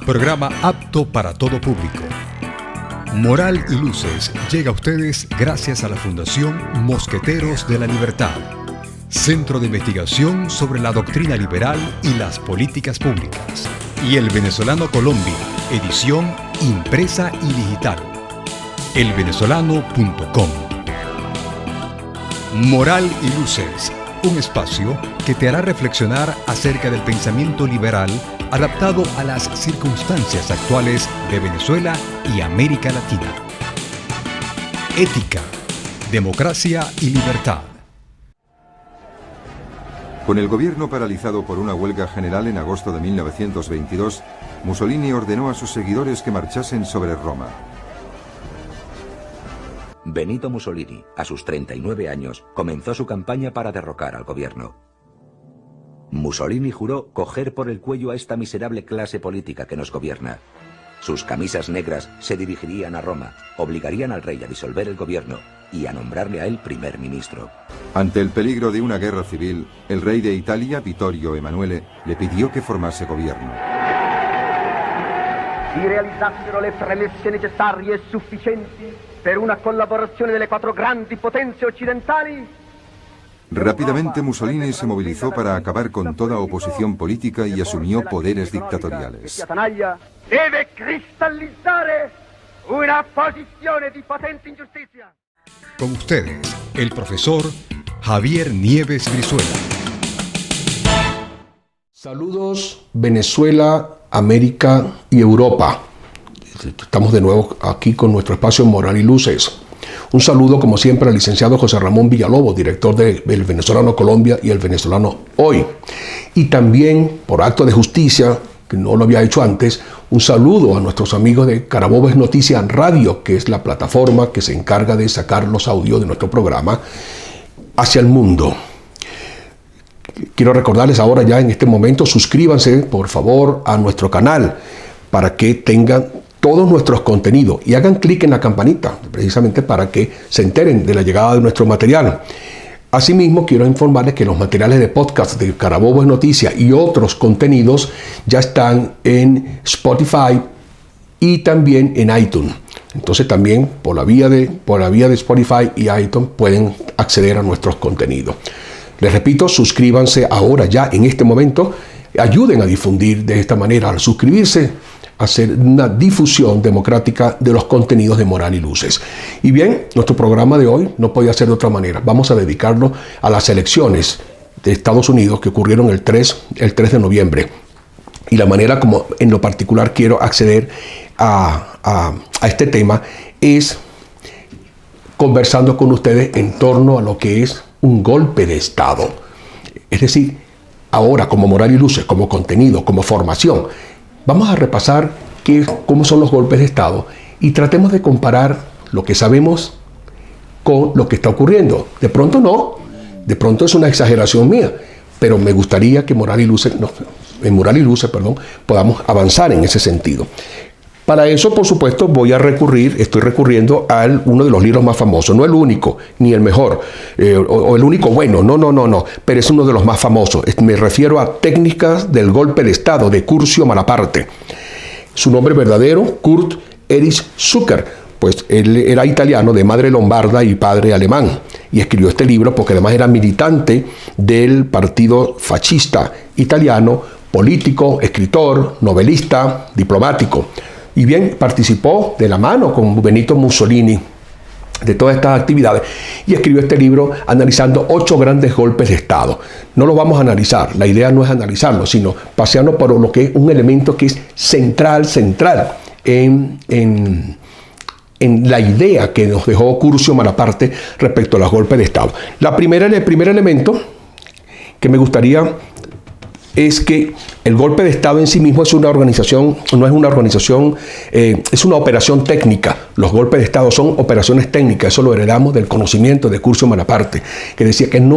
Programa apto para todo público. Moral y Luces llega a ustedes gracias a la Fundación Mosqueteros de la Libertad, Centro de Investigación sobre la Doctrina Liberal y las Políticas Públicas, y El Venezolano Colombia, edición impresa y digital. elvenezolano.com. Moral y Luces, un espacio que te hará reflexionar acerca del pensamiento liberal adaptado a las circunstancias actuales de Venezuela y América Latina. Ética, democracia y libertad. Con el gobierno paralizado por una huelga general en agosto de 1922, Mussolini ordenó a sus seguidores que marchasen sobre Roma. Benito Mussolini, a sus 39 años, comenzó su campaña para derrocar al gobierno. Mussolini juró coger por el cuello a esta miserable clase política que nos gobierna. Sus camisas negras se dirigirían a Roma, obligarían al rey a disolver el gobierno y a nombrarle a él primer ministro. Ante el peligro de una guerra civil, el rey de Italia, Vittorio Emanuele, le pidió que formase gobierno. Si realizzassero le premesse necessarie e sufficienti per una collaborazione delle quattro grandi potenze occidentali. Rápidamente Mussolini se movilizó para acabar con toda oposición política y asumió poderes dictatoriales. Deve cristallizzare una posizione di potente ingiustizia. Con ustedes, el profesor Javier Nieves Brizuela. Saludos Venezuela, América y Europa. Estamos de nuevo aquí con nuestro espacio Moral y Luces. Un saludo, como siempre, al licenciado José Ramón Villalobos, director de El Venezolano Colombia y El Venezolano Hoy. Y también, por acto de justicia, que no lo había hecho antes, un saludo a nuestros amigos de Carabobo es Noticia Radio, que es la plataforma que se encarga de sacar los audios de nuestro programa hacia el mundo. Quiero recordarles ahora ya en este momento, suscríbanse por favor a nuestro canal para que tengan todos nuestros contenidos y hagan clic en la campanita precisamente para que se enteren de la llegada de nuestro material. Asimismo, quiero informarles que los materiales de podcast de Carabobo es Noticia y otros contenidos ya están en Spotify y también en iTunes. Entonces también por la vía de Spotify y iTunes pueden acceder a nuestros contenidos. Les repito, suscríbanse ahora ya en este momento, ayuden a difundir de esta manera al suscribirse, hacer una difusión democrática de los contenidos de Moral y Luces. Y bien, nuestro programa de hoy no podía ser de otra manera. Vamos a dedicarlo a las elecciones de Estados Unidos que ocurrieron el 3 de noviembre. Y la manera como en lo particular quiero acceder a este tema es conversando con ustedes en torno a lo que es un golpe de Estado. Es decir, ahora como Moral y Luces, como contenido, como formación, vamos a repasar cómo son los golpes de Estado y tratemos de comparar lo que sabemos con lo que está ocurriendo. De pronto no, de pronto es una exageración mía, pero me gustaría que en Moral y Luces podamos avanzar en ese sentido. Para eso, por supuesto, estoy recurriendo a uno de los libros más famosos, no el único, ni el mejor, o el único bueno, no, pero es uno de los más famosos. Me refiero a Técnicas del Golpe de Estado, de Curcio Malaparte. Su nombre verdadero, Kurt Erich Zucker, pues él era italiano, de madre lombarda y padre alemán, y escribió este libro porque además era militante del partido fascista italiano, político, escritor, novelista, diplomático. Y bien, participó de la mano con Benito Mussolini de todas estas actividades y escribió este libro analizando 8 grandes golpes de Estado. No lo vamos a analizar, la idea no es analizarlo, sino pasearnos por lo que es un elemento que es central en la idea que nos dejó Curcio Malaparte respecto a los golpes de Estado. El primer elemento que me gustaría es que el golpe de Estado en sí mismo es una organización, no es una organización, es una operación técnica. Los golpes de Estado son operaciones técnicas, eso lo heredamos del conocimiento de Curcio Malaparte, que decía que el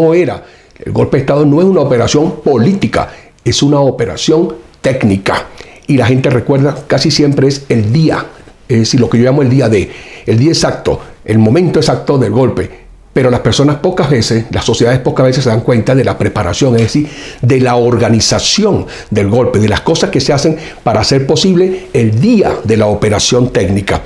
golpe de Estado no es una operación política, es una operación técnica. Y la gente recuerda casi siempre es el día, es decir, lo que yo llamo el día D, el día exacto, el momento exacto del golpe. Pero las personas pocas veces, las sociedades pocas veces se dan cuenta de la preparación, es decir, de la organización del golpe, de las cosas que se hacen para hacer posible el día de la operación técnica.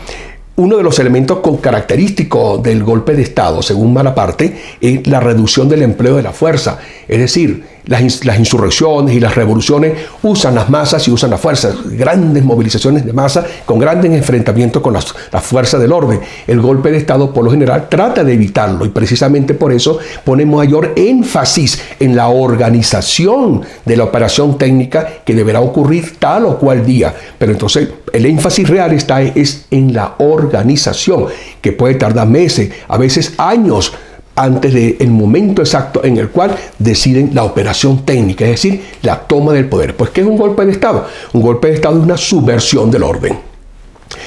Uno de los elementos característicos del golpe de Estado, según Malaparte, es la reducción del empleo de la fuerza. Es decir, las insurrecciones y las revoluciones usan las masas y usan la fuerza. Grandes movilizaciones de masa con grandes enfrentamientos con las fuerzas del orden. El golpe de Estado, por lo general, trata de evitarlo y precisamente por eso pone mayor énfasis en la organización de la operación técnica que deberá ocurrir tal o cual día. Pero entonces el énfasis real es en la organización, que puede tardar meses, a veces años, antes del momento exacto en el cual deciden la operación técnica, es decir, la toma del poder. Pues, ¿qué es un golpe de Estado? Un golpe de Estado es una subversión del orden.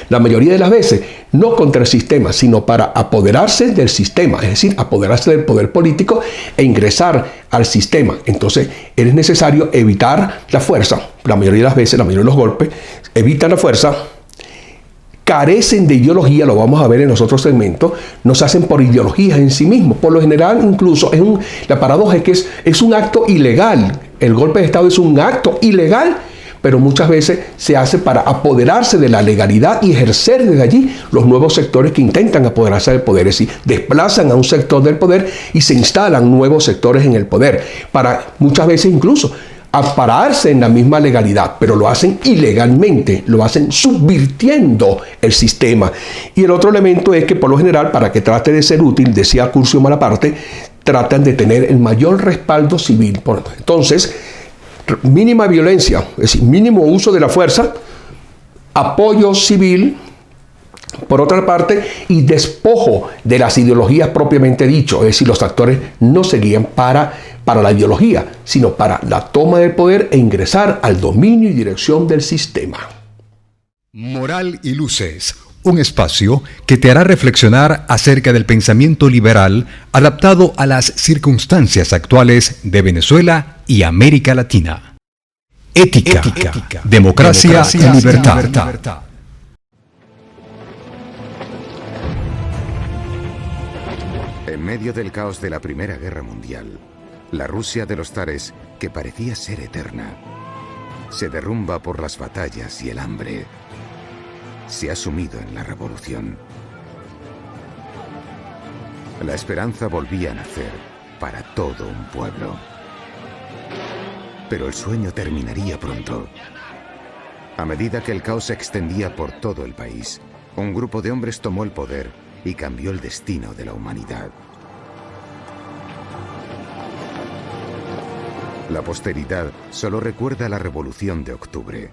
La mayoría de las veces, no contra el sistema, sino para apoderarse del sistema, es decir, apoderarse del poder político e ingresar al sistema. Entonces, es necesario evitar la fuerza. La mayoría de las veces, la mayoría de los golpes, evitan la fuerza, carecen de ideología, lo vamos a ver en los otros segmentos, no se hacen por ideologías en sí mismos. Por lo general, incluso, la paradoja es que es un acto ilegal. El golpe de Estado es un acto ilegal, pero muchas veces se hace para apoderarse de la legalidad y ejercer desde allí los nuevos sectores que intentan apoderarse del poder. Es decir, desplazan a un sector del poder y se instalan nuevos sectores en el poder, para muchas veces incluso ampararse en la misma legalidad, pero lo hacen ilegalmente, lo hacen subvirtiendo el sistema. Y el otro elemento es que, por lo general, para que trate de ser útil, decía Curcio Malaparte, tratan de tener el mayor respaldo civil. Entonces, mínima violencia, es decir, mínimo uso de la fuerza, apoyo civil, por otra parte, y despojo de las ideologías propiamente dicho, es decir, los actores no se guían para la ideología, sino para la toma del poder e ingresar al dominio y dirección del sistema. Moral y Luces, un espacio que te hará reflexionar acerca del pensamiento liberal adaptado a las circunstancias actuales de Venezuela y América Latina. Ética, democracia y libertad. En medio del caos de la Primera Guerra Mundial, la Rusia de los zares, que parecía ser eterna, se derrumba por las batallas y el hambre. Se ha sumido en la revolución. La esperanza volvía a nacer para todo un pueblo. Pero el sueño terminaría pronto. A medida que el caos se extendía por todo el país, un grupo de hombres tomó el poder y cambió el destino de la humanidad. La posteridad solo recuerda la Revolución de Octubre,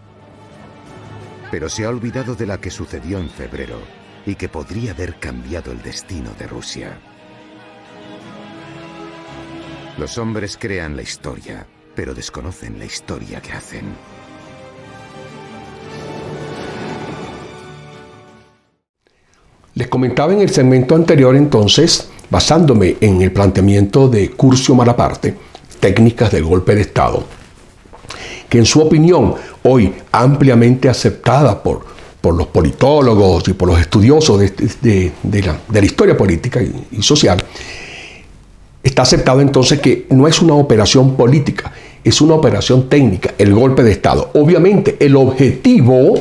pero se ha olvidado de la que sucedió en febrero y que podría haber cambiado el destino de Rusia. Los hombres crean la historia, pero desconocen la historia que hacen. Les comentaba en el segmento anterior, entonces, basándome en el planteamiento de Curcio Malaparte, técnicas del golpe de Estado, que en su opinión, hoy ampliamente aceptada por los politólogos y por los estudiosos de la historia política y social, está aceptado entonces que no es una operación política, es una operación técnica, el golpe de Estado. Obviamente el objetivo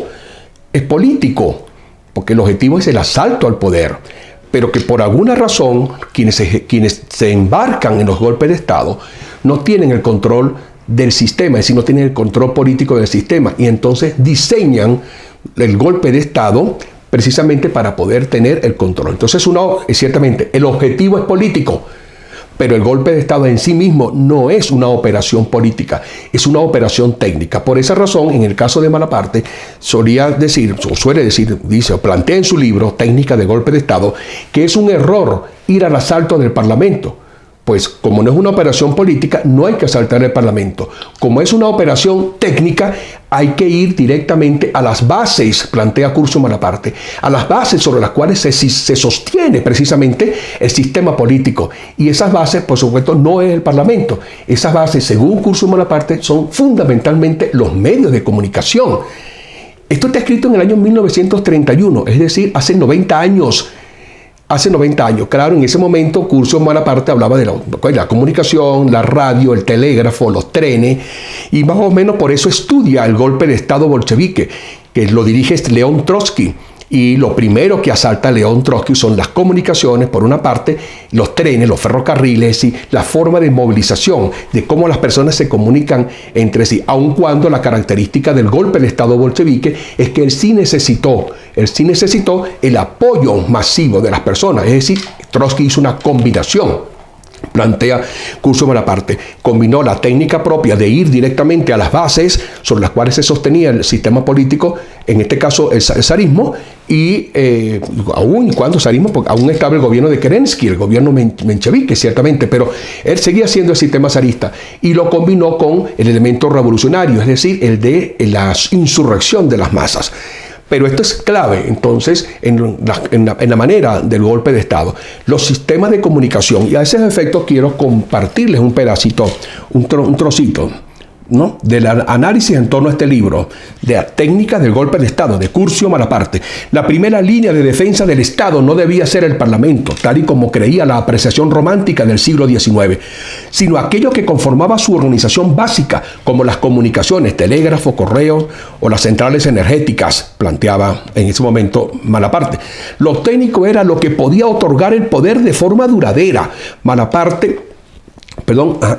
es político, porque el objetivo es el asalto al poder, pero que por alguna razón quienes se embarcan en los golpes de Estado no tienen el control del sistema, es decir, no tienen el control político del sistema, y entonces diseñan el golpe de Estado precisamente para poder tener el control. Entonces, ciertamente, el objetivo es político, pero el golpe de Estado en sí mismo no es una operación política, es una operación técnica. Por esa razón, en el caso de Malaparte, plantea en su libro, Técnica de Golpe de Estado, que es un error ir al asalto del Parlamento. Pues como no es una operación política, no hay que asaltar el Parlamento. Como es una operación técnica, hay que ir directamente a las bases, plantea Curcio Malaparte, a las bases sobre las cuales se sostiene precisamente el sistema político. Y esas bases, por supuesto, no es el Parlamento. Esas bases, según Curcio Malaparte, son fundamentalmente los medios de comunicación. Esto está escrito en el año 1931, es decir, hace 90 años. hace 90 años. Claro, en ese momento Curcio Malaparte hablaba de la comunicación, la radio, el telégrafo, los trenes, y más o menos por eso estudia el golpe de Estado bolchevique, que lo dirige León Trotsky. Y lo primero que asalta a León Trotsky son las comunicaciones, por una parte, los trenes, los ferrocarriles y la forma de movilización, de cómo las personas se comunican entre sí, aun cuando la característica del golpe del Estado bolchevique es que él sí necesitó el apoyo masivo de las personas. Es decir, Trotsky hizo una combinación. Plantea Curcio Malaparte, combinó la técnica propia de ir directamente a las bases sobre las cuales se sostenía el sistema político, en este caso el zarismo, y aún cuando zarismo, porque aún estaba el gobierno de Kerensky, el gobierno menchevique, ciertamente, pero él seguía siendo el sistema zarista, y lo combinó con el elemento revolucionario, es decir, el de la insurrección de las masas. Pero esto es clave, entonces, en la manera del golpe de Estado. Los sistemas de comunicación, y a ese efecto quiero compartirles un pedacito, un trocito, ¿no?, del análisis en torno a este libro, de la técnica del golpe de Estado, de Curcio Malaparte. La primera línea de defensa del Estado no debía ser el Parlamento, tal y como creía la apreciación romántica del siglo XIX, sino aquello que conformaba su organización básica, como las comunicaciones, telégrafo, correo o las centrales energéticas, planteaba en ese momento Malaparte. Lo técnico era lo que podía otorgar el poder de forma duradera.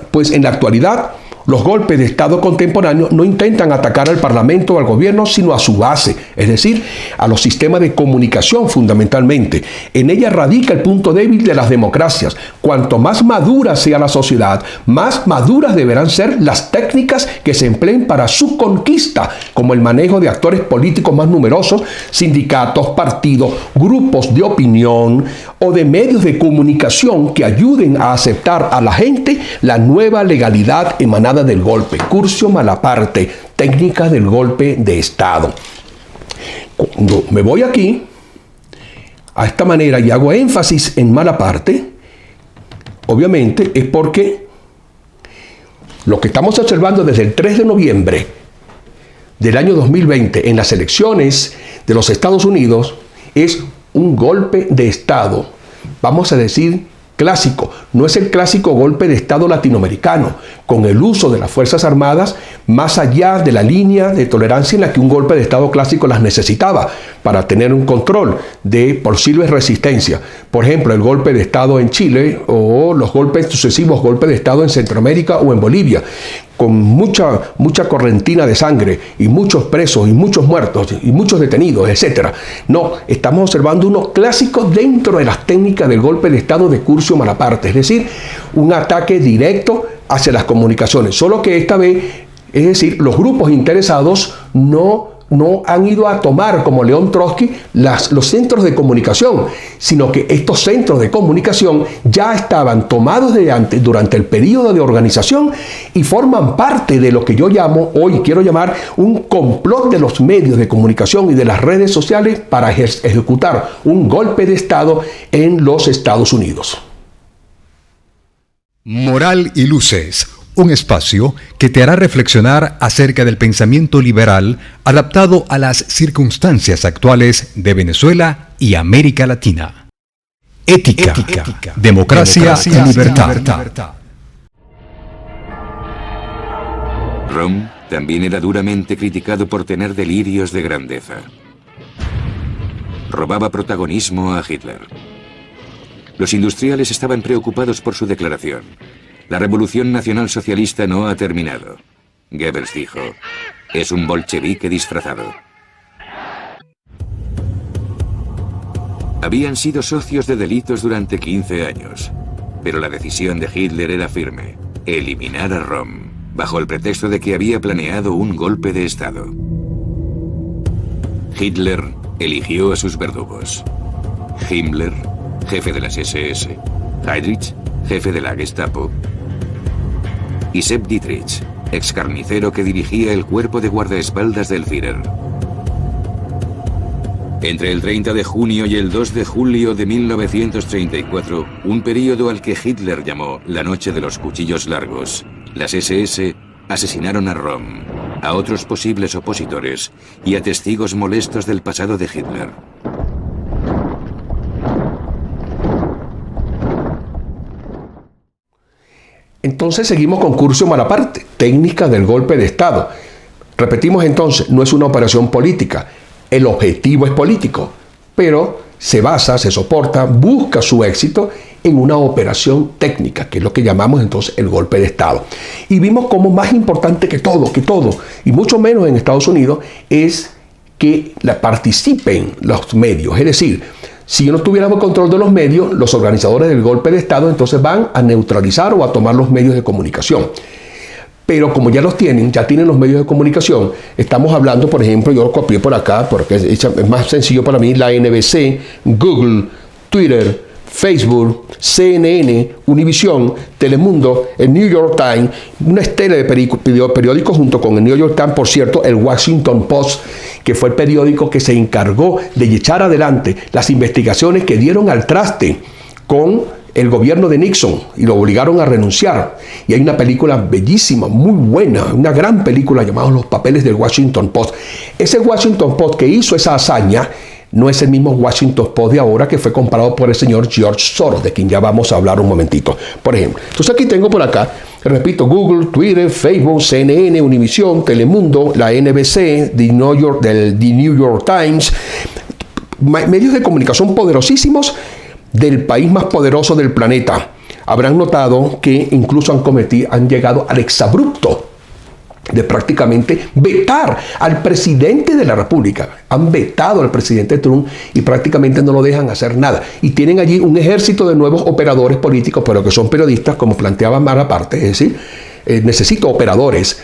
Pues en la actualidad, los golpes de Estado contemporáneos no intentan atacar al Parlamento o al gobierno, sino a su base, es decir, a los sistemas de comunicación fundamentalmente. En ella radica el punto débil de las democracias. Cuanto más madura sea la sociedad, más maduras deberán ser las técnicas que se empleen para su conquista, como el manejo de actores políticos más numerosos, sindicatos, partidos, grupos de opinión o de medios de comunicación que ayuden a aceptar a la gente la nueva legalidad emanada del golpe. Curcio Malaparte, técnica del golpe de Estado. Cuando me voy aquí, a esta manera, y hago énfasis en Malaparte, obviamente es porque lo que estamos observando desde el 3 de noviembre del año 2020 en las elecciones de los Estados Unidos es un golpe de Estado, vamos a decir, clásico. No es el clásico golpe de Estado latinoamericano, con el uso de las Fuerzas Armadas más allá de la línea de tolerancia en la que un golpe de Estado clásico las necesitaba para tener un control de posibles resistencia. Por ejemplo, el golpe de Estado en Chile o los sucesivos golpes de Estado en Centroamérica o en Bolivia, con mucha correntina de sangre y muchos presos y muchos muertos y muchos detenidos, etc. No, estamos observando unos clásicos dentro de las técnicas del golpe de Estado de Curcio Malaparte, es decir, un ataque directo hacia las comunicaciones, solo que esta vez, es decir, los grupos interesados no han ido a tomar, como León Trotsky, los centros de comunicación, sino que estos centros de comunicación ya estaban tomados durante el periodo de organización y forman parte de lo que yo quiero llamar un complot de los medios de comunicación y de las redes sociales para ejecutar un golpe de Estado en los Estados Unidos. Moral y Luces, un espacio que te hará reflexionar acerca del pensamiento liberal adaptado a las circunstancias actuales de Venezuela y América Latina. Ética, democracia y libertad. Rom también era duramente criticado por tener delirios de grandeza. Robaba protagonismo a Hitler. Los industriales estaban preocupados por su declaración. La revolución nacional-socialista no ha terminado. Goebbels dijo, es un bolchevique disfrazado. Habían sido socios de delitos durante 15 años, pero la decisión de Hitler era firme, eliminar a Rom, bajo el pretexto de que había planeado un golpe de Estado. Hitler eligió a sus verdugos. Himmler, jefe de las SS, Heydrich, jefe de la Gestapo, y Sepp Dietrich, ex carnicero que dirigía el cuerpo de guardaespaldas del Führer. Entre el 30 de junio y el 2 de julio de 1934, un período al que Hitler llamó la Noche de los Cuchillos Largos, las SS asesinaron a Rom, a otros posibles opositores y a testigos molestos del pasado de Hitler. Entonces seguimos con Curcio Malaparte, técnica del golpe de Estado. Repetimos entonces, no es una operación política, el objetivo es político, pero se basa, se soporta, busca su éxito en una operación técnica, que es lo que llamamos entonces el golpe de Estado. Y vimos cómo más importante que todo, y mucho menos en Estados Unidos, es que participen los medios. Es decir, si no tuviéramos control de los medios, los organizadores del golpe de Estado entonces van a neutralizar o a tomar los medios de comunicación. Pero como ya los tienen, ya tienen los medios de comunicación, estamos hablando, por ejemplo, yo lo copié por acá, porque es más sencillo para mí, la NBC, Google, Twitter, Facebook, CNN, Univision, Telemundo, el New York Times, una estela de periódicos junto con el New York Times, por cierto, el Washington Post, que fue el periódico que se encargó de echar adelante las investigaciones que dieron al traste con el gobierno de Nixon y lo obligaron a renunciar. Y hay una película bellísima, muy buena, una gran película llamada Los papeles del Washington Post. Ese Washington Post que hizo esa hazaña no es el mismo Washington Post de ahora, que fue comprado por el señor George Soros, de quien ya vamos a hablar un momentito, por ejemplo. Entonces aquí tengo por acá, repito, Google, Twitter, Facebook, CNN, Univision, Telemundo, la NBC, The New York Times, medios de comunicación poderosísimos del país más poderoso del planeta. Habrán notado que incluso han llegado al exabrupto de prácticamente vetar al presidente de la República. Han vetado al presidente Trump y prácticamente no lo dejan hacer nada. Y tienen allí un ejército de nuevos operadores políticos, pero que son periodistas, como planteaba Malaparte. Es decir, necesito operadores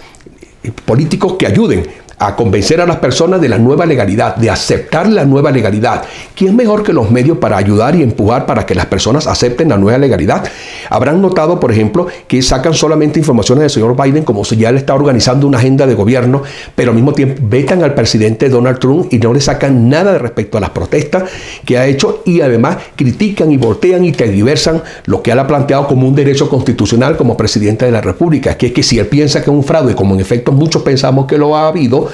políticos que ayuden a convencer a las personas de la nueva legalidad, de aceptar la nueva legalidad. ¿Quién mejor que los medios para ayudar y empujar para que las personas acepten la nueva legalidad? Habrán notado, por ejemplo, que sacan solamente informaciones del señor Biden como si ya él está organizando una agenda de gobierno, pero al mismo tiempo vetan al presidente Donald Trump y no le sacan nada respecto a las protestas que ha hecho, y además critican y voltean y tergiversan lo que él ha planteado como un derecho constitucional como presidente de la República, que es que si él piensa que es un fraude, como en efecto muchos pensamos que lo ha habido,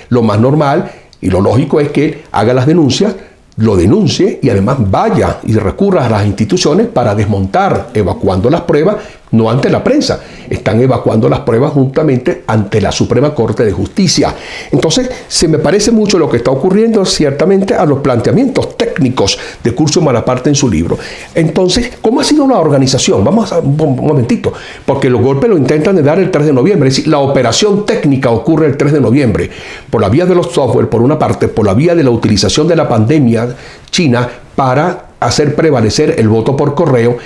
lo más normal y lo lógico es que haga las denuncias, lo denuncie y además vaya y recurra a las instituciones para desmontar, evacuando las pruebas, no ante la prensa, están evacuando las pruebas juntamente ante la Suprema Corte de Justicia. Entonces, se me parece mucho lo que está ocurriendo ciertamente a los planteamientos técnicos de Curcio Malaparte en su libro. Entonces, ¿cómo ha sido la organización? Vamos a un momentito, porque los golpes lo intentan dar el 3 de noviembre, es decir, la operación técnica ocurre el 3 de noviembre, por la vía de los software, por una parte, por la vía de la utilización de la pandemia china para hacer prevalecer el voto por correo,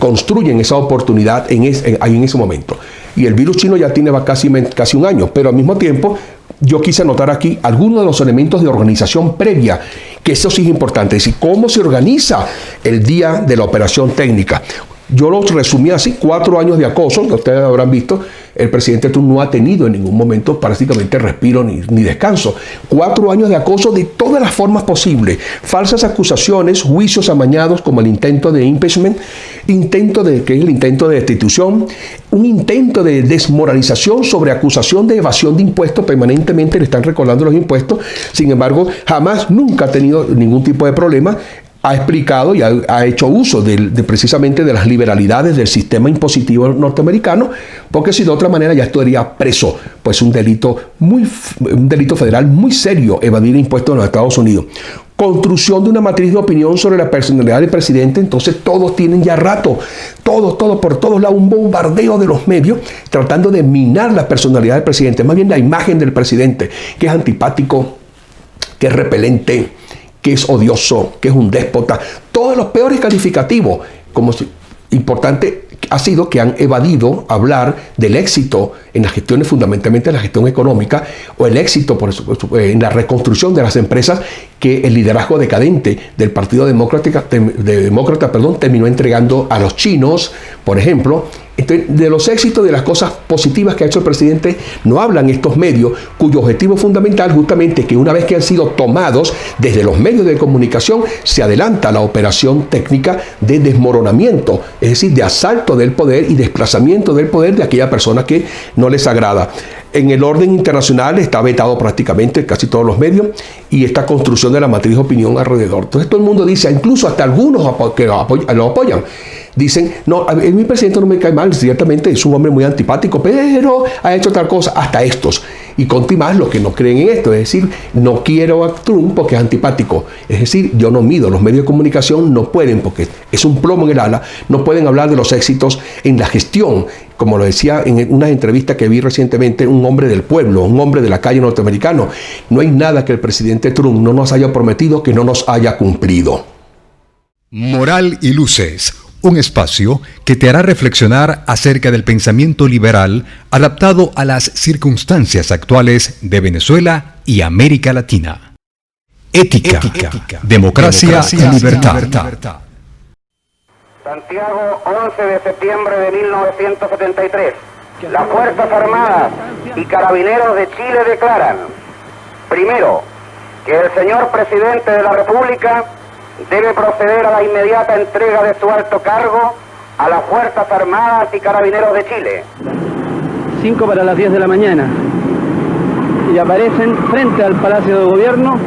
construyen esa oportunidad ahí en ese momento. Y el virus chino ya tiene casi un año, pero al mismo tiempo yo quise anotar aquí algunos de los elementos de organización previa, que eso sí es importante, es decir, cómo se organiza el día de la operación técnica. Yo lo resumí así: 4 años de acoso, que ustedes habrán visto, el presidente Trump no ha tenido en ningún momento prácticamente respiro ni descanso. 4 años de acoso de todas las formas posibles, falsas acusaciones, juicios amañados como el intento de impeachment, que es el intento de destitución, un intento de desmoralización sobre acusación de evasión de impuestos, permanentemente le están recordando los impuestos, sin embargo, nunca ha tenido ningún tipo de problema. Ha explicado y ha hecho uso precisamente de las liberalidades del sistema impositivo norteamericano, porque si de otra manera ya estaría preso, pues un delito federal muy serio, evadir impuestos en los Estados Unidos. Construcción de una matriz de opinión sobre la personalidad del presidente, entonces todos tienen ya rato, por todos lados, un bombardeo de los medios tratando de minar la personalidad del presidente, más bien la imagen del presidente, que es antipático, que es repelente, que es odioso, que es un déspota, todos los peores calificativos. Importante ha sido que han evadido hablar del éxito en las gestiones, fundamentalmente en la gestión económica, o el éxito en la reconstrucción de las empresas que el liderazgo decadente del Partido Demócrata terminó entregando a los chinos, por ejemplo. Entonces, de los éxitos, de las cosas positivas que ha hecho el presidente, no hablan estos medios, cuyo objetivo fundamental justamente es que una vez que han sido tomados desde los medios de comunicación, se adelanta la operación técnica de desmoronamiento, es decir, de asalto del poder y desplazamiento del poder de aquella persona que no les agrada. En el orden internacional está vetado prácticamente casi todos los medios, y esta construcción de la matriz de opinión alrededor. Entonces todo el mundo dice, incluso hasta algunos que lo apoyan, dicen, no, a mí mi presidente no me cae mal, ciertamente es un hombre muy antipático, pero ha hecho tal cosa, hasta estos. Y conté más los que no creen en esto, es decir, no quiero a Trump porque es antipático. Es decir, yo no mido, los medios de comunicación no pueden, porque es un plomo en el ala, no pueden hablar de los éxitos en la gestión. Como lo decía en una entrevista que vi recientemente, un hombre del pueblo, un hombre de la calle norteamericano. No hay nada que el presidente Trump no nos haya prometido que no nos haya cumplido. Moral y Luces, un espacio que te hará reflexionar acerca del pensamiento liberal adaptado a las circunstancias actuales de Venezuela y América Latina. Ética, democracia y libertad. Santiago, 11 de septiembre de 1973. Las Fuerzas Armadas y Carabineros de Chile declaran, primero, que el señor presidente de la República debe proceder a la inmediata entrega de su alto cargo a las Fuerzas Armadas y Carabineros de Chile. 5 para las 10 de la mañana. Y aparecen frente al Palacio de Gobierno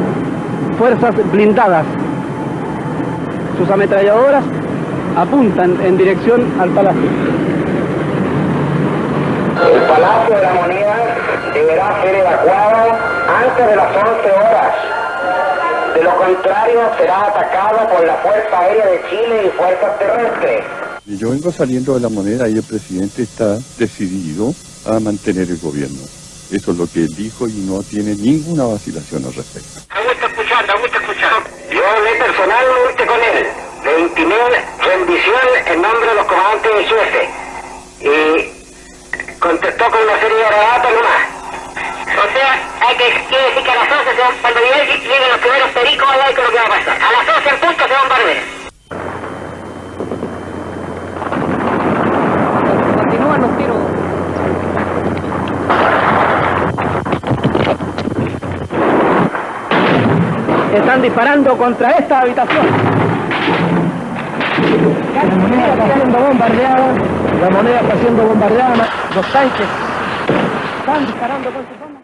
fuerzas blindadas. Sus ametralladoras apuntan en dirección al palacio. El Palacio de la Moneda deberá ser evacuado antes de las 11 horas. De lo contrario, será atacado por la Fuerza Aérea de Chile y fuerzas terrestres. Yo vengo saliendo de la Moneda y el presidente está decidido a mantener el gobierno. Eso es lo que él dijo y no tiene ninguna vacilación al respecto. Augusto escuchando. Yo personalmente con él. Le intimé rendición en nombre de los comandantes de jefe. Y contestó con una serie de relatos nomás. O sea, quiere decir que a las 11, cuando lleguen los primeros pericos, hay que lo que va a pasar. A las 11 en punto se bombardea. Continúan los tiros. Están disparando contra esta habitación. La moneda está siendo bombardeada. La moneda está siendo bombardeada. Los tanques están disparando con sus armas.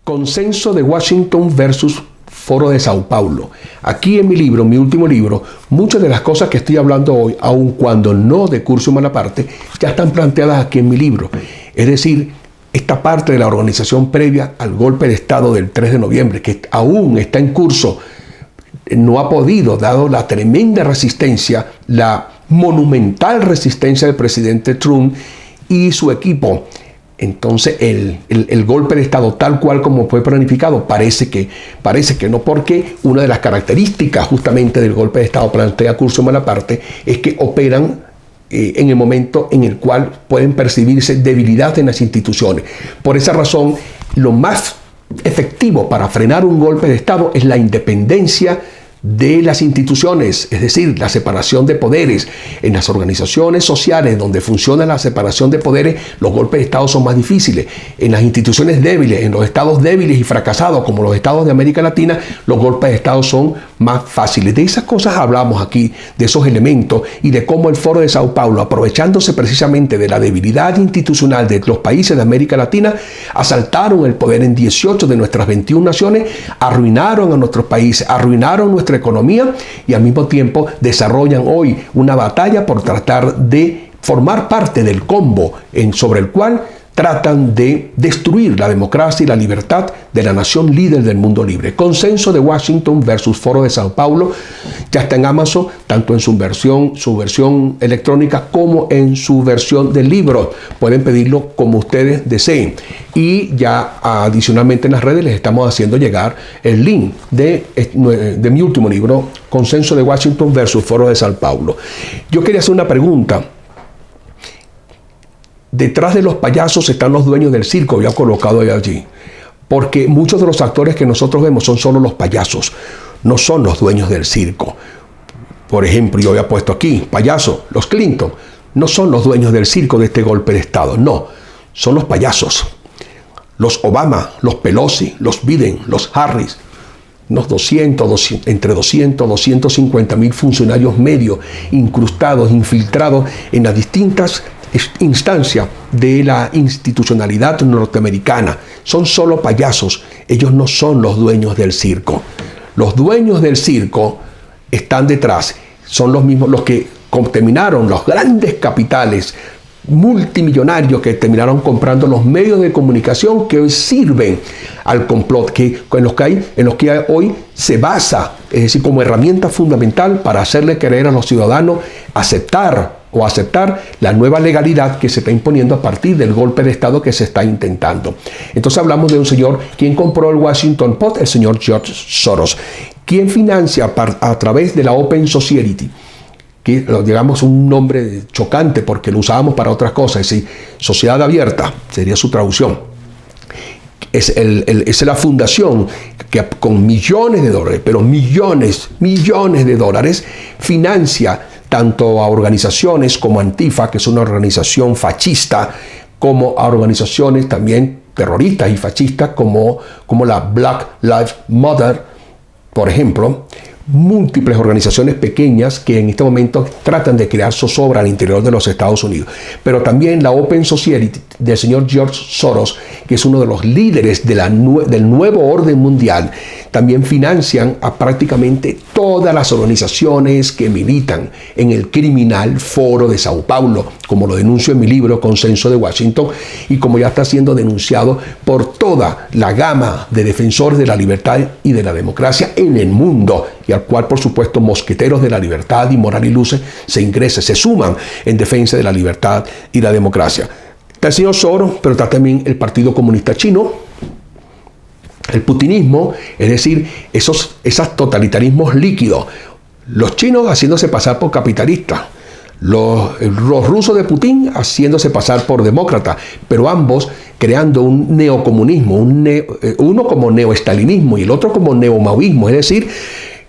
Consenso de Washington versus Foro de Sao Paulo. Aquí en mi libro, mi último libro, muchas de las cosas que estoy hablando hoy, aun cuando no de Curcio Malaparte, ya están planteadas aquí en mi libro. Es decir, esta parte de la organización previa al golpe de Estado del 3 de noviembre, que aún está en curso, no ha podido, dado la tremenda resistencia, la monumental resistencia del presidente Trump y su equipo. Entonces el golpe de Estado tal cual como fue planificado parece que no, porque una de las características justamente del golpe de Estado plantea Curcio Malaparte es que operan en el momento en el cual pueden percibirse debilidades en las instituciones. Por esa razón, lo más efectivo para frenar un golpe de Estado es la independencia de las instituciones, es decir, la separación de poderes. En las organizaciones sociales donde funciona la separación de poderes, los golpes de Estado son más difíciles. En las instituciones débiles, en los estados débiles y fracasados, como los estados de América Latina, los golpes de Estado son más fáciles. De esas cosas hablamos aquí, de esos elementos, y de cómo el Foro de Sao Paulo, aprovechándose precisamente de la debilidad institucional de los países de América Latina, asaltaron el poder en 18 de nuestras 21 naciones, arruinaron a nuestros países, arruinaron nuestra economía y al mismo tiempo desarrollan hoy una batalla por tratar de formar parte del combo sobre el cual tratan de destruir la democracia y la libertad de la nación líder del mundo libre. Consenso de Washington versus Foro de Sao Paulo ya está en Amazon, tanto en su versión electrónica como en su versión de libro. Pueden pedirlo como ustedes deseen. Y ya adicionalmente en las redes les estamos haciendo llegar el link de mi último libro, Consenso de Washington versus Foro de Sao Paulo. Yo quería hacer una pregunta. Detrás de los payasos están los dueños del circo, había colocado allí. Porque muchos de los actores que nosotros vemos son solo los payasos, no son los dueños del circo. Por ejemplo, yo había puesto aquí, payasos, los Clinton, no son los dueños del circo de este golpe de Estado, no, son los payasos. Los Obama, los Pelosi, los Biden, los Harris, unos entre 200 y 250 mil funcionarios medios incrustados, infiltrados en las distintas instancia de la institucionalidad norteamericana. Son solo payasos, ellos no son los dueños del circo. Los dueños del circo están detrás, son los mismos los que terminaron los grandes capitales multimillonarios que terminaron comprando los medios de comunicación que hoy sirven al complot, en los que hoy se basa, es decir, como herramienta fundamental para hacerle creer a los ciudadanos aceptar la nueva legalidad que se está imponiendo a partir del golpe de Estado que se está intentando. Entonces hablamos de un señor quien compró el Washington Post, el señor George Soros, quien financia a través de la Open Society, que digamos un nombre chocante porque lo usábamos para otras cosas, es decir, sociedad abierta sería su traducción. Es la fundación que con millones de dólares, pero millones de dólares, financia tanto a organizaciones como Antifa, que es una organización fascista, como a organizaciones también terroristas y fascistas como la Black Lives Matter, por ejemplo, múltiples organizaciones pequeñas que en este momento tratan de crear zozobra al interior de los Estados Unidos. Pero también la Open Society del señor George Soros, que es uno de los líderes del nuevo orden mundial, también financian a prácticamente todas las organizaciones que militan en el criminal Foro de Sao Paulo, como lo denuncio en mi libro Consenso de Washington, y como ya está siendo denunciado por toda la gama de defensores de la libertad y de la democracia en el mundo, y al cual, por supuesto, Mosqueteros de la Libertad y Moral y Luces se suman en defensa de la libertad y la democracia. Está el señor Soros, pero está también el Partido Comunista Chino, el putinismo, es decir, esos totalitarismos líquidos, los chinos haciéndose pasar por capitalistas, los rusos de Putin haciéndose pasar por demócratas, pero ambos creando un neocomunismo, uno como neoestalinismo y el otro como neomaoísmo, es decir,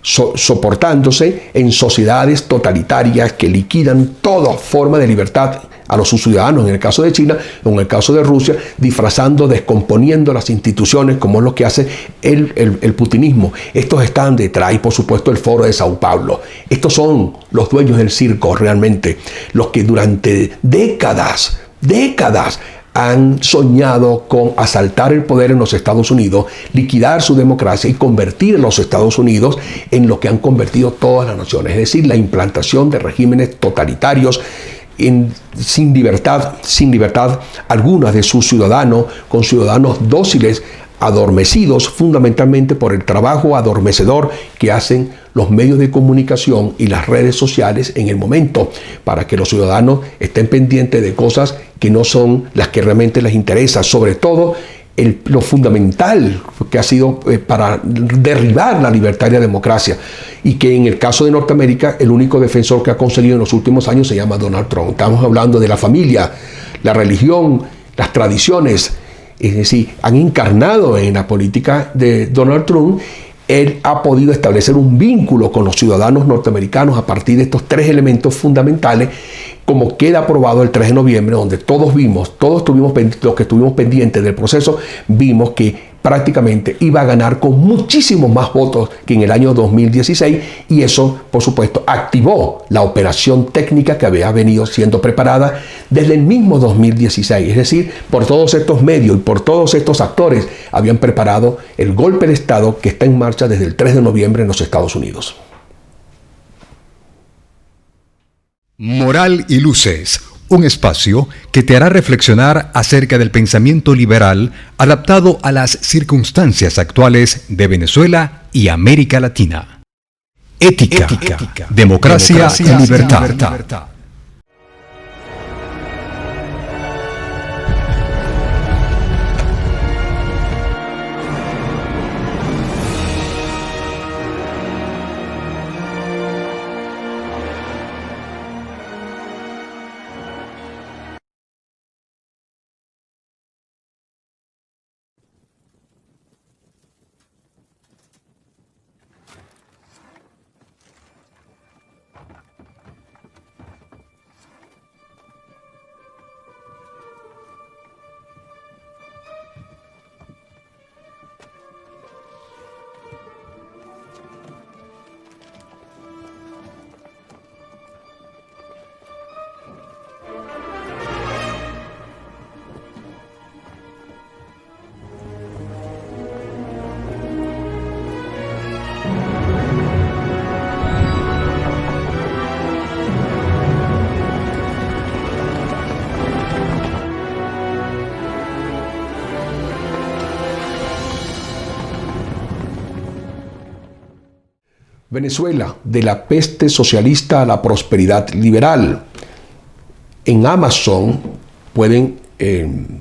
soportándose en sociedades totalitarias que liquidan toda forma de libertad a los ciudadanos, en el caso de China o en el caso de Rusia, disfrazando, descomponiendo las instituciones, como es lo que hace el putinismo. Estos están detrás, y por supuesto el Foro de Sao Paulo. Estos son los dueños del circo realmente, los que durante décadas han soñado con asaltar el poder en los Estados Unidos, liquidar su democracia y convertir a los Estados Unidos en lo que han convertido todas las naciones, es decir, la implantación de regímenes totalitarios sin libertad alguna de sus ciudadanos, con ciudadanos dóciles, adormecidos fundamentalmente por el trabajo adormecedor que hacen los medios de comunicación y las redes sociales en el momento, para que los ciudadanos estén pendientes de cosas que no son las que realmente les interesa, sobre todo lo fundamental que ha sido para derribar la libertad y la democracia, y que en el caso de Norteamérica el único defensor que ha conseguido en los últimos años se llama Donald Trump. Estamos hablando de la familia, la religión, las tradiciones, es decir, han encarnado en la política de Donald Trump. Él ha podido establecer un vínculo con los ciudadanos norteamericanos a partir de estos tres elementos fundamentales, como queda aprobado el 3 de noviembre, donde los que estuvimos pendientes del proceso, vimos que prácticamente iba a ganar con muchísimos más votos que en el año 2016, y eso, por supuesto, activó la operación técnica que había venido siendo preparada desde el mismo 2016. Es decir, por todos estos medios y por todos estos actores habían preparado el golpe de Estado que está en marcha desde el 3 de noviembre en los Estados Unidos. Moral y Luces, un espacio que te hará reflexionar acerca del pensamiento liberal adaptado a las circunstancias actuales de Venezuela y América Latina. Ética, democracia y libertad. Venezuela, de la peste socialista a la prosperidad liberal. En Amazon pueden, en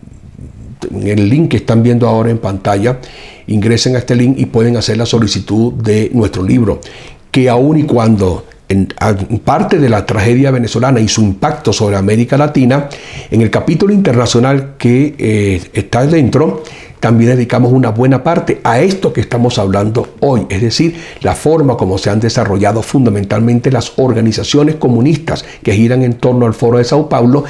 el link que están viendo ahora en pantalla, ingresen a este link y pueden hacer la solicitud de nuestro libro, que aun y cuando en parte de la tragedia venezolana y su impacto sobre América Latina, en el capítulo internacional que está dentro, también dedicamos una buena parte a esto que estamos hablando hoy, es decir, la forma como se han desarrollado fundamentalmente las organizaciones comunistas que giran en torno al Foro de Sao Paulo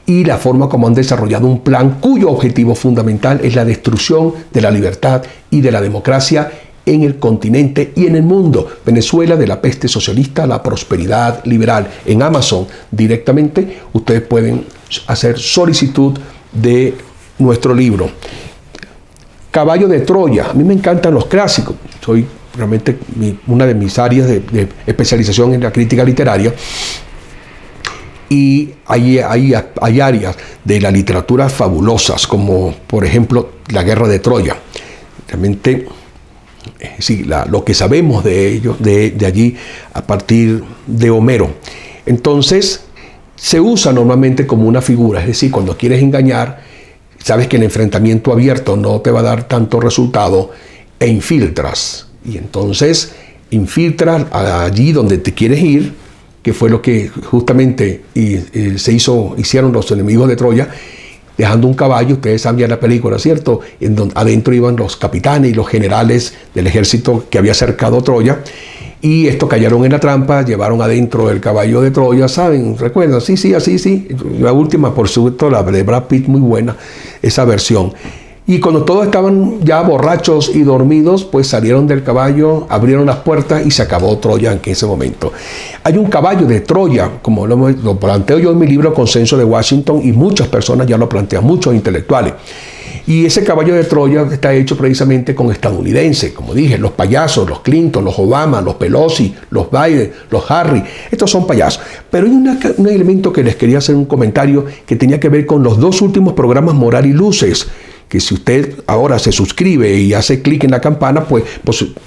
y la forma como han desarrollado un plan cuyo objetivo fundamental es la destrucción de la libertad y de la democracia en el continente y en el mundo. Venezuela, de la peste socialista a la prosperidad liberal. En Amazon directamente ustedes pueden hacer solicitud de nuestro libro. Caballo de Troya. A mí me encantan los clásicos. Soy realmente una de mis áreas de especialización en la crítica literaria. Y hay áreas de la literatura fabulosas, como por ejemplo La Guerra de Troya. Realmente, sí, lo que sabemos de ellos, de allí, a partir de Homero. Entonces, se usa normalmente como una figura, es decir, cuando quieres engañar, sabes que el enfrentamiento abierto no te va a dar tanto resultado e infiltras. Y entonces infiltras allí donde te quieres ir, que fue lo que justamente hicieron los enemigos de Troya, dejando un caballo. Ustedes saben ya la película, ¿cierto? En donde adentro iban los capitanes y los generales del ejército que había cercado Troya. Y estos cayeron en la trampa, llevaron adentro el caballo de Troya, ¿saben? ¿Recuerdan? Sí, así, sí. La última, por supuesto, la de Brad Pitt, muy buena, esa versión. Y cuando todos estaban ya borrachos y dormidos, pues salieron del caballo, abrieron las puertas y se acabó Troya en ese momento. Hay un caballo de Troya, como lo planteo yo en mi libro Consenso de Washington, y muchas personas ya lo plantean, muchos intelectuales. Y ese caballo de Troya está hecho precisamente con estadounidenses, como dije, los payasos, los Clinton, los Obama, los Pelosi, los Biden, los Harry, estos son payasos. Pero hay un elemento que les quería hacer un comentario que tenía que ver con los dos últimos programas Moral y Luces, que si usted ahora se suscribe y hace clic en la campana, pues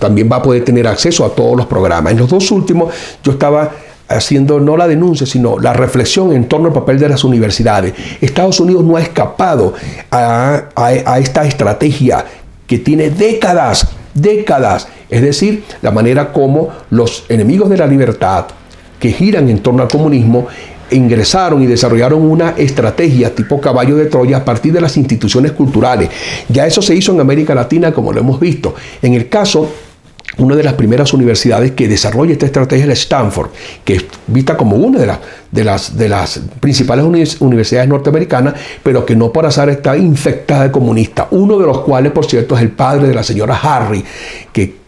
también va a poder tener acceso a todos los programas. En los dos últimos yo estaba haciendo no la denuncia, sino la reflexión en torno al papel de las universidades. Estados Unidos no ha escapado a esta estrategia que tiene décadas, es decir, la manera como los enemigos de la libertad que giran en torno al comunismo ingresaron y desarrollaron una estrategia tipo caballo de Troya a partir de las instituciones culturales. Ya eso se hizo en América Latina, como lo hemos visto. En el caso, una de las primeras universidades que desarrolla esta estrategia es la Stanford, que es vista como una de las principales universidades norteamericanas, pero que no por azar está infectada de comunistas. Uno de los cuales, por cierto, es el padre de la señora Harry, que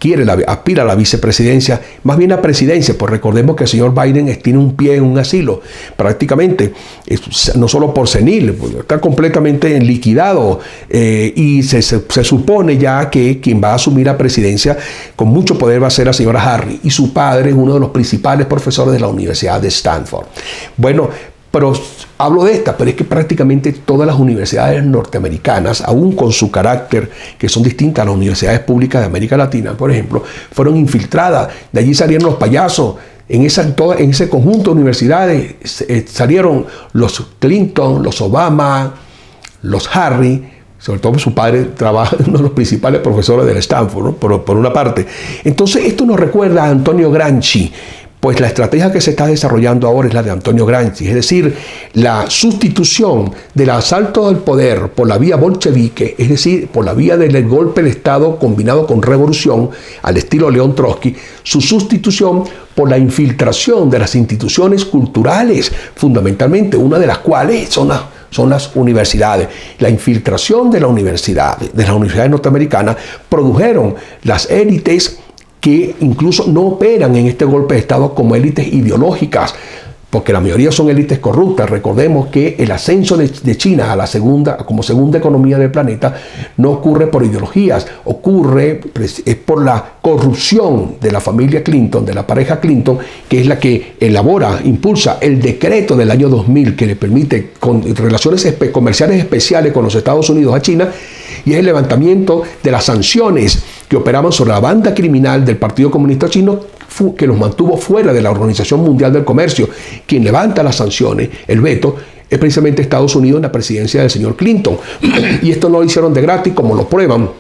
aspira a la vicepresidencia, más bien a presidencia, pues recordemos que el señor Biden tiene un pie en un asilo, prácticamente, no solo por senil, está completamente liquidado, y se supone ya que quien va a asumir la presidencia con mucho poder va a ser la señora Harry, y su padre es uno de los principales profesores de la Universidad de Stanford. Bueno, pero hablo de esta, pero es que prácticamente todas las universidades norteamericanas, aún con su carácter, que son distintas a las universidades públicas de América Latina, por ejemplo, fueron infiltradas. De allí salieron los payasos. En ese conjunto de universidades salieron los Clinton, los Obama, los Harry. Sobre todo su padre trabaja uno de los principales profesores del Stanford, ¿no? por una parte. Entonces esto nos recuerda a Antonio Gramsci. Pues la estrategia que se está desarrollando ahora es la de Antonio Gramsci, es decir, la sustitución del asalto al poder por la vía bolchevique, es decir, por la vía del golpe de Estado combinado con revolución, al estilo León Trotsky, su sustitución por la infiltración de las instituciones culturales, fundamentalmente, una de las cuales son las universidades. La infiltración de las universidades norteamericanas produjeron las élites que incluso no operan en este golpe de Estado como élites ideológicas, porque la mayoría son élites corruptas. Recordemos que el ascenso de China a la como segunda economía del planeta no ocurre por ideologías, ocurre por la corrupción de la familia Clinton, de la pareja Clinton, que es la que impulsa el decreto del año 2000 que le permite con relaciones comerciales especiales con los Estados Unidos a China, y es el levantamiento de las sanciones que operaban sobre la banda criminal del Partido Comunista Chino, que los mantuvo fuera de la Organización Mundial del Comercio. Quien levanta las sanciones, el veto, es precisamente Estados Unidos en la presidencia del señor Clinton. Y esto no lo hicieron de gratis, como lo prueban,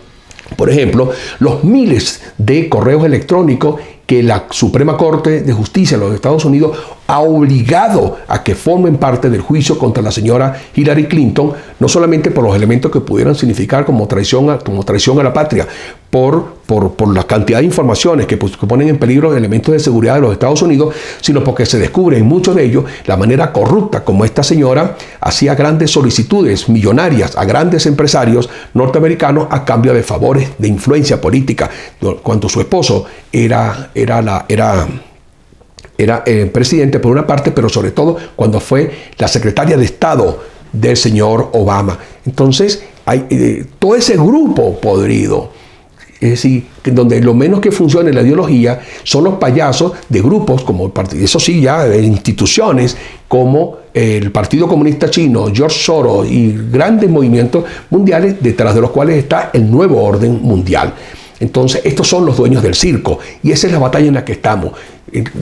por ejemplo, los miles de correos electrónicos que la Suprema Corte de Justicia de los Estados Unidos ha obligado a que formen parte del juicio contra la señora Hillary Clinton, no solamente por los elementos que pudieran significar como traición a la patria, por la cantidad de informaciones que ponen en peligro elementos de seguridad de los Estados Unidos, sino porque se descubre en muchos de ellos la manera corrupta como esta señora hacía grandes solicitudes millonarias a grandes empresarios norteamericanos a cambio de favores de influencia política, cuando su esposo era presidente por una parte, pero sobre todo cuando fue la secretaria de Estado del señor Obama. Entonces, hay todo ese grupo podrido, es decir, donde lo menos que funciona en la ideología son los payasos de grupos como el partido, eso sí, ya de instituciones como el Partido Comunista Chino, George Soros y grandes movimientos mundiales detrás de los cuales está el nuevo orden mundial. Entonces, estos son los dueños del circo y esa es la batalla en la que estamos.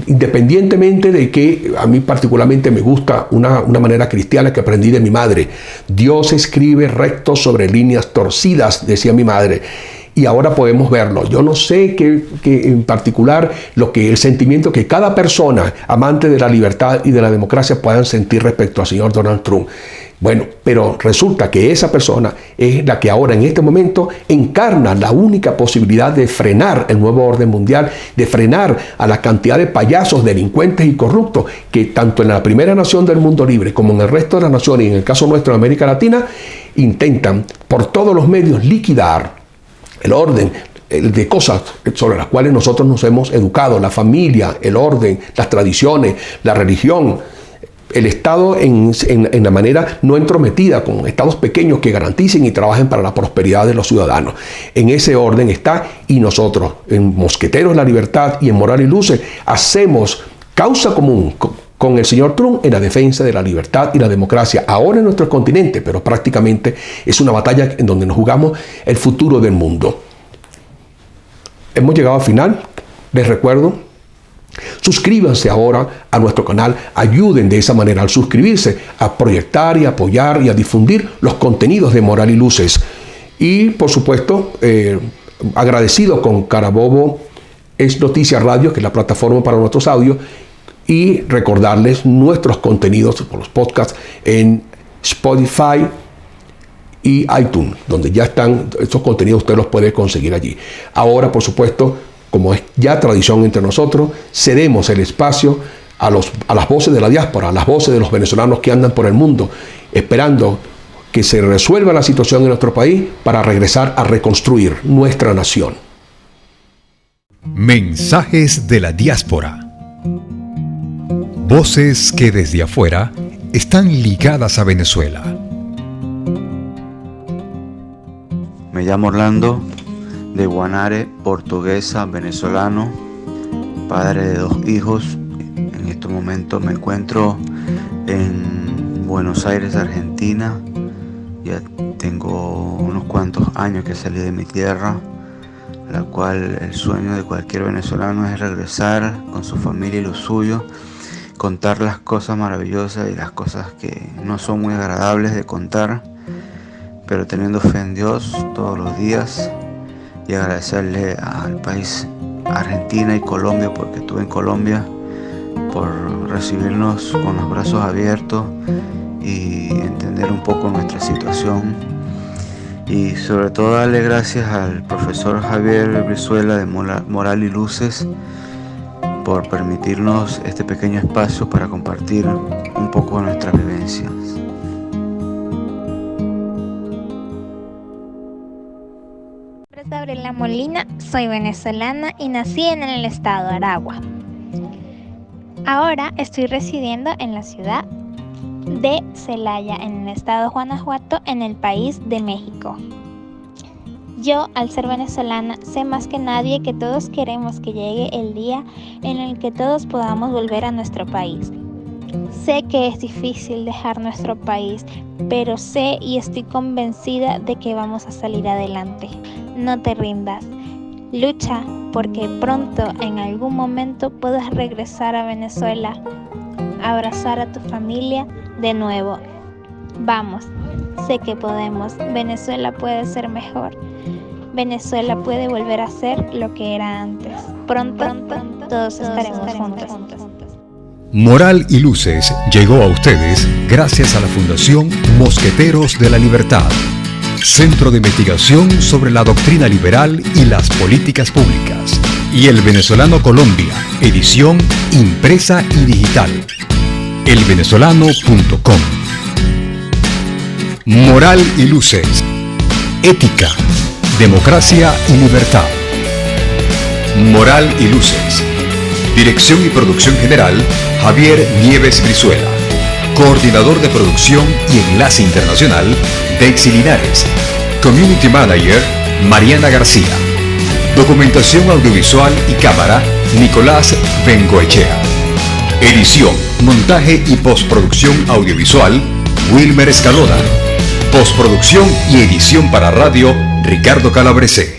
Independientemente de que a mí particularmente me gusta una manera cristiana que aprendí de mi madre. Dios escribe recto sobre líneas torcidas, decía mi madre. Y ahora podemos verlo. Yo no sé que en particular el sentimiento que cada persona amante de la libertad y de la democracia puedan sentir respecto al señor Donald Trump. Bueno, pero resulta que esa persona es la que ahora en este momento encarna la única posibilidad de frenar el nuevo orden mundial, de frenar a la cantidad de payasos, delincuentes y corruptos que tanto en la primera nación del mundo libre como en el resto de las naciones y en el caso nuestro de América Latina intentan por todos los medios liquidar el orden de cosas sobre las cuales nosotros nos hemos educado, la familia, el orden, las tradiciones, la religión, el Estado en la manera no entrometida con estados pequeños que garanticen y trabajen para la prosperidad de los ciudadanos. En ese orden está, y nosotros en Mosqueteros de la Libertad y en Moral y Luces hacemos causa común con el señor Trump en la defensa de la libertad y la democracia, ahora en nuestro continente, pero prácticamente es una batalla en donde nos jugamos el futuro del mundo. Hemos llegado al final, les recuerdo, suscríbanse ahora a nuestro canal, ayuden de esa manera al suscribirse a proyectar y apoyar y a difundir los contenidos de Moral y Luces. Y por supuesto, agradecido con Carabobo es Noticia Radio, que es la plataforma para nuestros audios, y recordarles nuestros contenidos por los podcasts en Spotify y iTunes, donde ya están estos contenidos, usted los puede conseguir allí. Ahora, por supuesto, como es ya tradición entre nosotros, cedemos el espacio a las voces de la diáspora, a las voces de los venezolanos que andan por el mundo, esperando que se resuelva la situación en nuestro país para regresar a reconstruir nuestra nación. Mensajes de la diáspora. Voces que desde afuera están ligadas a Venezuela. Me llamo Orlando, de Guanare, portuguesa, venezolano, padre de 2 hijos. En este momento me encuentro en Buenos Aires, Argentina. Ya tengo unos cuantos años que salí de mi tierra, la cual el sueño de cualquier venezolano es regresar con su familia y los suyos, contar las cosas maravillosas y las cosas que no son muy agradables de contar, pero teniendo fe en Dios todos los días, y agradecerle al país Argentina y Colombia, porque estuve en Colombia, por recibirnos con los brazos abiertos y entender un poco nuestra situación, y sobre todo darle gracias al profesor Javier Brizuela de Moral y Luces por permitirnos este pequeño espacio para compartir un poco de nuestras vivencias. Gabriela Molina, soy venezolana y nací en el estado de Aragua. Ahora estoy residiendo en la ciudad de Celaya, en el estado de Guanajuato, en el país de México. Yo, al ser venezolana, sé más que nadie que todos queremos que llegue el día en el que todos podamos volver a nuestro país. Sé que es difícil dejar nuestro país, pero sé y estoy convencida de que vamos a salir adelante. No te rindas. Lucha porque pronto, en algún momento, puedas regresar a Venezuela, abrazar a tu familia de nuevo. Vamos, sé que podemos. Venezuela puede ser mejor. Venezuela puede volver a ser lo que era antes. Pronto todos estaremos juntos. Moral y Luces llegó a ustedes gracias a la Fundación Mosqueteros de la Libertad, Centro de Investigación sobre la Doctrina Liberal y las Políticas Públicas, y El Venezolano Colombia, edición impresa y digital. elvenezolano.com. Moral y Luces, ética, democracia y libertad. Moral y Luces. Dirección y producción general, Javier Nieves Brizuela. Coordinador de producción y enlace internacional, Daisy Linares. Community Manager, Mariana García. Documentación audiovisual y cámara, Nicolás Bengoechea. Edición, montaje y postproducción audiovisual, Wilmer Escalona. Postproducción y edición para radio, Ricardo Calabrese.